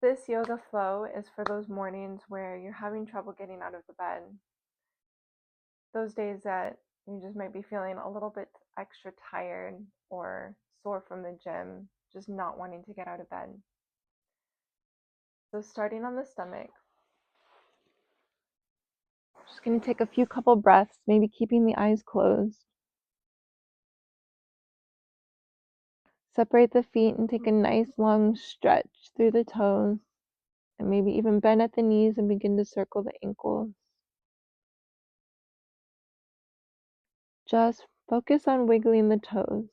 This yoga flow is for those mornings where you're having trouble getting out of the bed. Those days that you just might be feeling a little bit extra tired or sore from the gym, just not wanting to get out of bed. So starting on the stomach, just going to take a few couple breaths, maybe keeping the eyes closed. Separate the feet and take a nice long stretch through the toes, and maybe even bend at the knees and begin to circle the ankles. Just focus on wiggling the toes.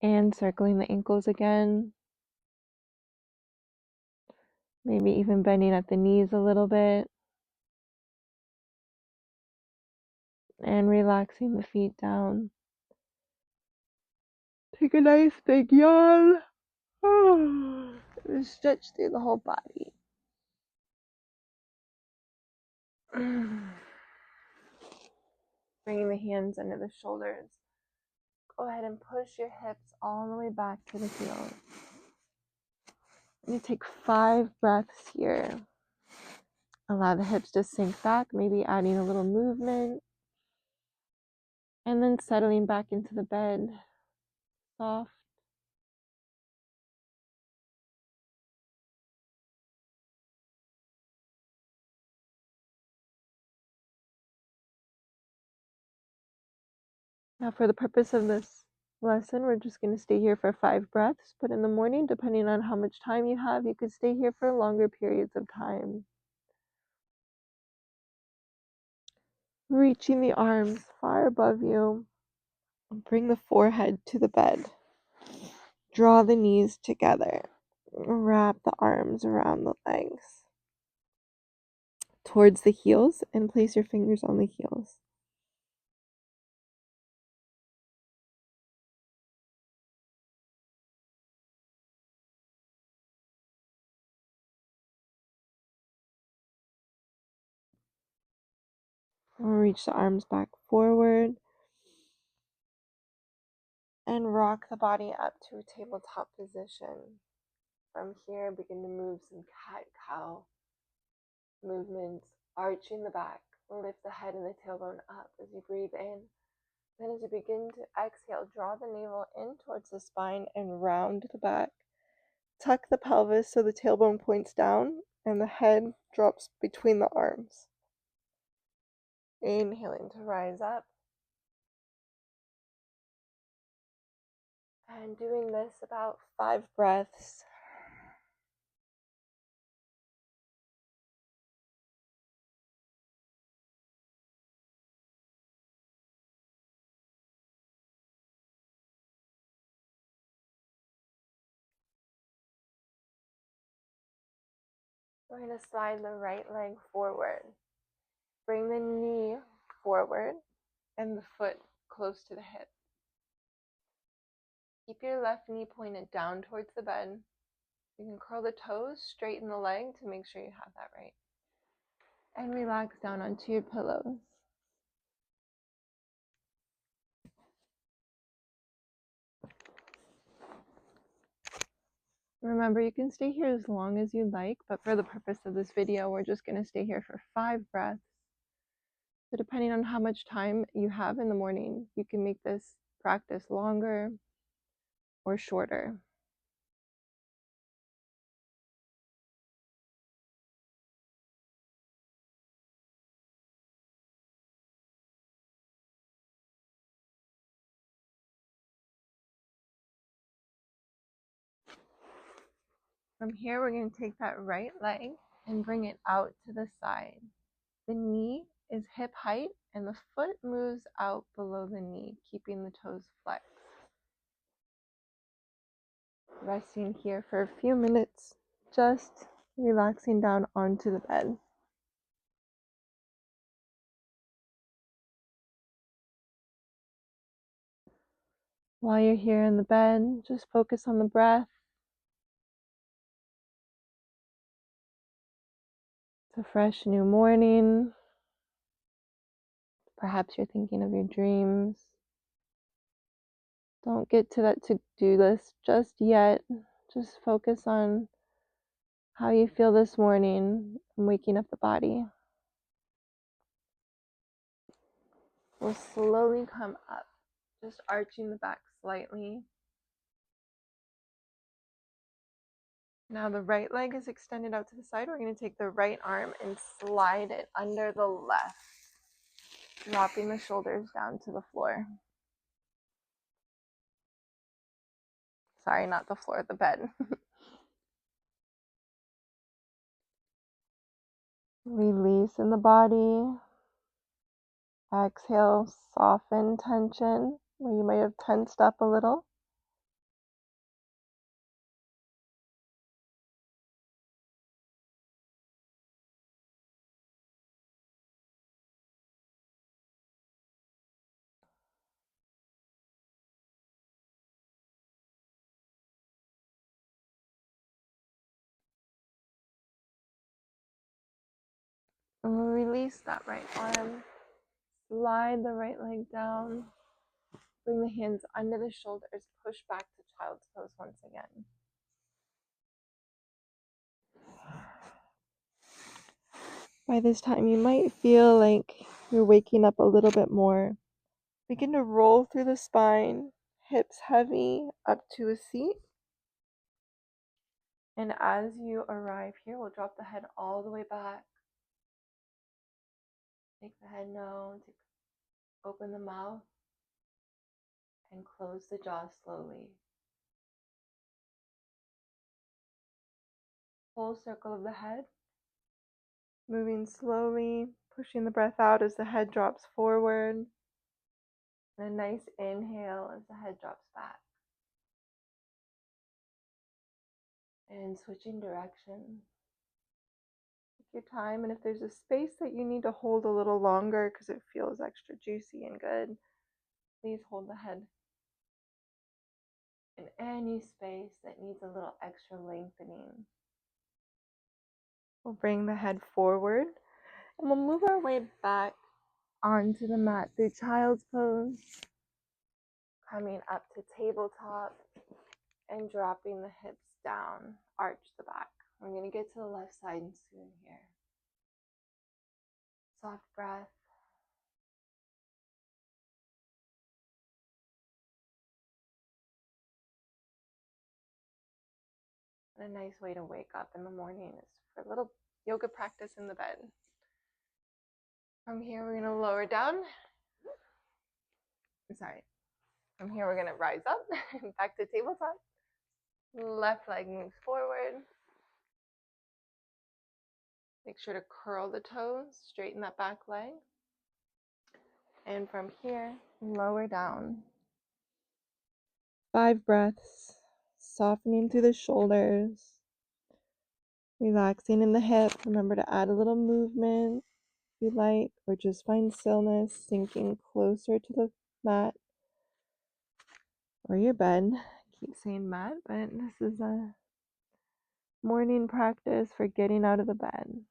And circling the ankles again. Maybe even bending at the knees a little bit. And relaxing the feet down. Take a nice big yawn. Stretch through the whole body. Bringing the hands under the shoulders. Go ahead and push your hips all the way back to the heels. You take 5 breaths here. Allow the hips to sink back, maybe adding a little movement. And then settling back into the bed, soft. Now for the purpose of this lesson, we're just going to stay here for 5 breaths, but in the morning, depending on how much time you have, you could stay here for longer periods of time. Reaching the arms far above you, bring the forehead to the bed. Draw the knees together. Wrap the arms around the legs towards the heels and place your fingers on the heels. We'll reach the arms back forward and rock the body up to a tabletop position. From here, begin to move some cat-cow movements, arching the back. Lift the head and the tailbone up as you breathe in. Then as you begin to exhale, draw the navel in towards the spine and round the back. Tuck the pelvis so the tailbone points down and the head drops between the arms. Inhaling to rise up. And doing this about 5 breaths. We're going to slide the right leg forward. Bring the knee forward and the foot close to the hip. Keep your left knee pointed down towards the bed. You can curl the toes, straighten the leg to make sure you have that right. And relax down onto your pillows. Remember, you can stay here as long as you like, but for the purpose of this video, we're just going to stay here for 5 breaths. So depending on how much time you have in the morning, you can make this practice longer or shorter. From here, we're going to take that right leg and bring it out to the side. The knee is hip height and the foot moves out below the knee, keeping the toes flexed. Resting here for a few minutes, just relaxing down onto the bed. While you're here in the bed, just focus on the breath. It's a fresh new morning. Perhaps you're thinking of your dreams. Don't get to that to-do list just yet. Just focus on how you feel this morning and waking up the body. We'll slowly come up, just arching the back slightly. Now the right leg is extended out to the side. We're going to take the right arm and slide it under the left, dropping the shoulders down to the floor. Sorry, not the floor, the bed. Release in the body. Exhale, soften tension where you might have tensed up a little. And we'll release that right arm. Slide the right leg down. Bring the hands under the shoulders. Push back to child's pose once again. By this time, you might feel like you're waking up a little bit more. Begin to roll through the spine, hips heavy, up to a seat. And as you arrive here, we'll drop the head all the way back. Make the head known. Open the mouth and close the jaw slowly. Full circle of the head. Moving slowly, pushing the breath out as the head drops forward. And a nice inhale as the head drops back. And switching direction. Take your time, and if there's a space that you need to hold a little longer because it feels extra juicy and good, please hold the head in any space that needs a little extra lengthening. We'll bring the head forward, and we'll move our way back onto the mat through child's pose, coming up to tabletop and dropping the hips down, arch the back. We're going to get to the left side soon here. Soft breath. And a nice way to wake up in the morning is for a little yoga practice in the bed. From here, we're going to lower down. From here, we're going to rise up, back to tabletop. Left leg moves forward. Make sure to curl the toes, straighten that back leg. And from here, lower down. 5 breaths, softening through the shoulders, relaxing in the hip. Remember to add a little movement if you like, or just find stillness, sinking closer to the mat or your bed. I keep saying mat, but this is a morning practice for getting out of the bed.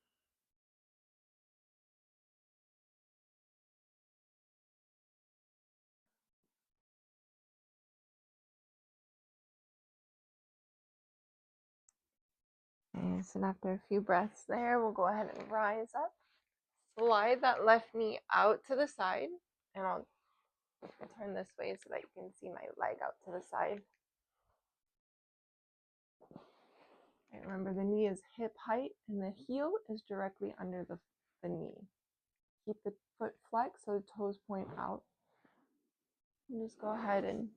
Nice. And after a few breaths there, we'll go ahead and rise up. Slide that left knee out to the side, and I'll turn this way so that you can see my leg out to the side. And remember, the knee is hip height and the heel is directly under the knee. Keep the foot flexed so the toes point out. And just go ahead and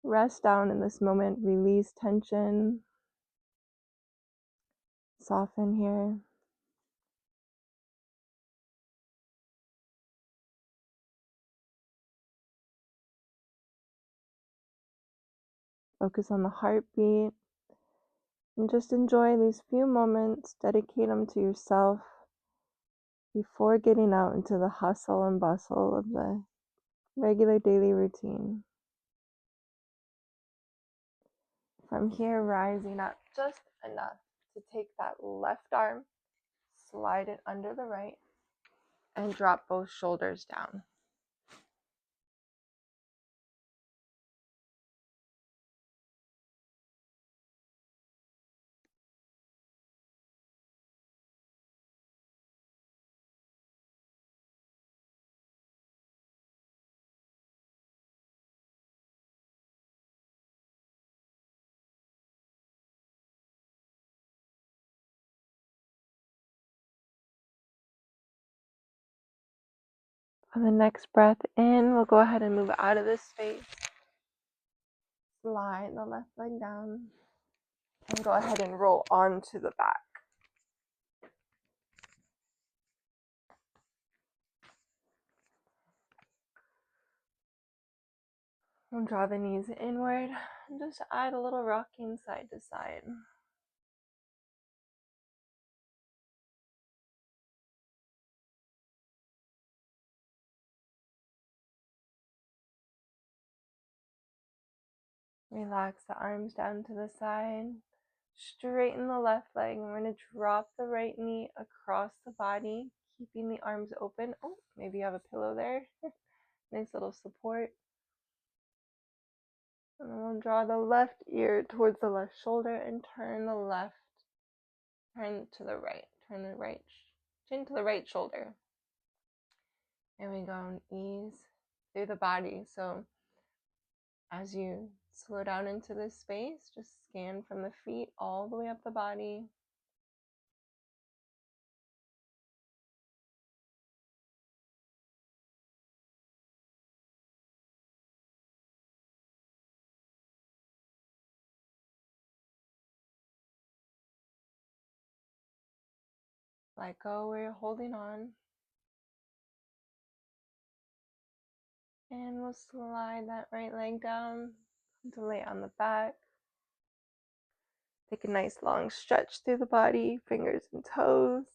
rest down in this moment. Release tension. Soften here. Focus on the heartbeat. And just enjoy these few moments. Dedicate them to yourself before getting out into the hustle and bustle of the regular daily routine. From here, rising up just enough to take that left arm, slide it under the right, and drop both shoulders down. On the next breath in, we'll go ahead and move out of this space. Slide the left leg down and go ahead and roll onto the back. We'll draw the knees inward and just add a little rocking side to side. Relax the arms down to the side. Straighten the left leg. We're going to drop the right knee across the body, keeping the arms open. Oh, maybe you have a pillow there. Nice little support. And then we'll draw the left ear towards the left shoulder and turn the left, turn to the right. Turn the right chin to the right shoulder. And we go and ease through the body. So as you slow down into this space, just scan from the feet all the way up the body. Let go where you're holding on. And we'll slide that right leg down to lay on the back. Take a nice long stretch through the body, fingers and toes.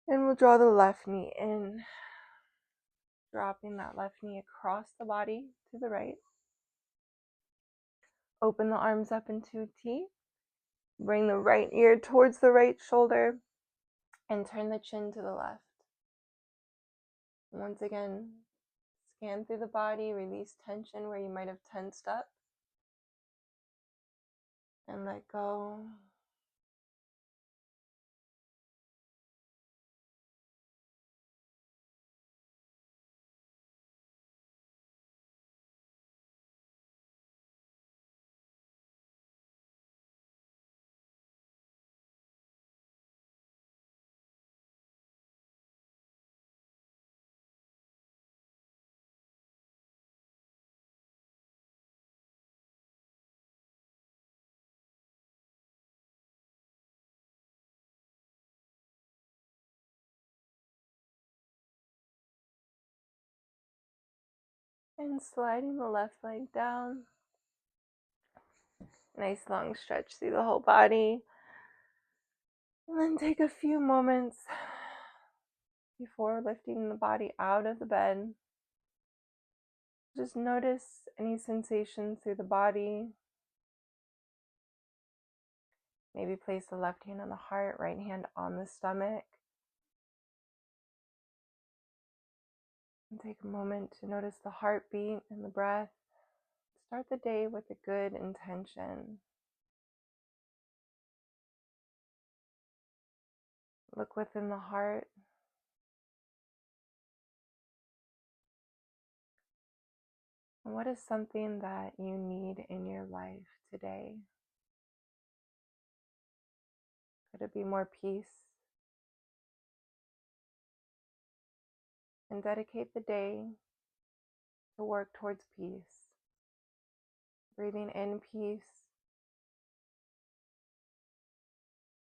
And we'll draw the left knee in, dropping that left knee across the body to the right. Open the arms up into a T. Bring the right ear towards the right shoulder and turn the chin to the left. Once again, scan through the body, release tension where you might have tensed up, and let go. And sliding the left leg down. Nice long stretch through the whole body. And then take a few moments before lifting the body out of the bed. Just notice any sensations through the body. Maybe place the left hand on the heart, right hand on the stomach. And take a moment to notice the heartbeat and the breath. Start the day with a good intention. Look within the heart. And what is something that you need in your life today? Could it be more peace? And dedicate the day to work towards peace. Breathing in peace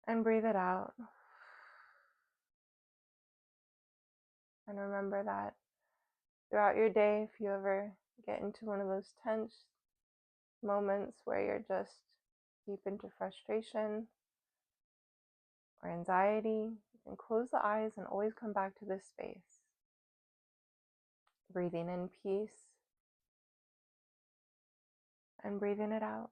and breathe it out. And remember that throughout your day, if you ever get into one of those tense moments where you're just deep into frustration or anxiety, you can close the eyes and always come back to this space. Breathing in peace and breathing it out.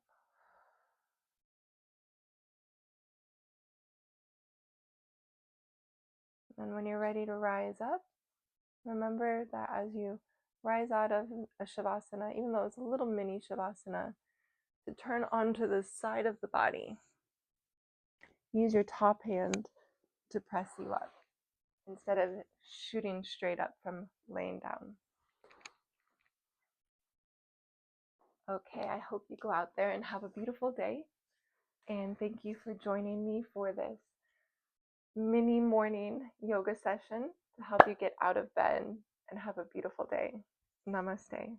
And when you're ready to rise up, remember that as you rise out of a Shavasana, even though it's a little mini Shavasana, to turn onto the side of the body. Use your top hand to press you up instead of shooting straight up from laying down. Okay, I hope you go out there and have a beautiful day. And thank you for joining me for this mini morning yoga session to help you get out of bed and have a beautiful day. Namaste.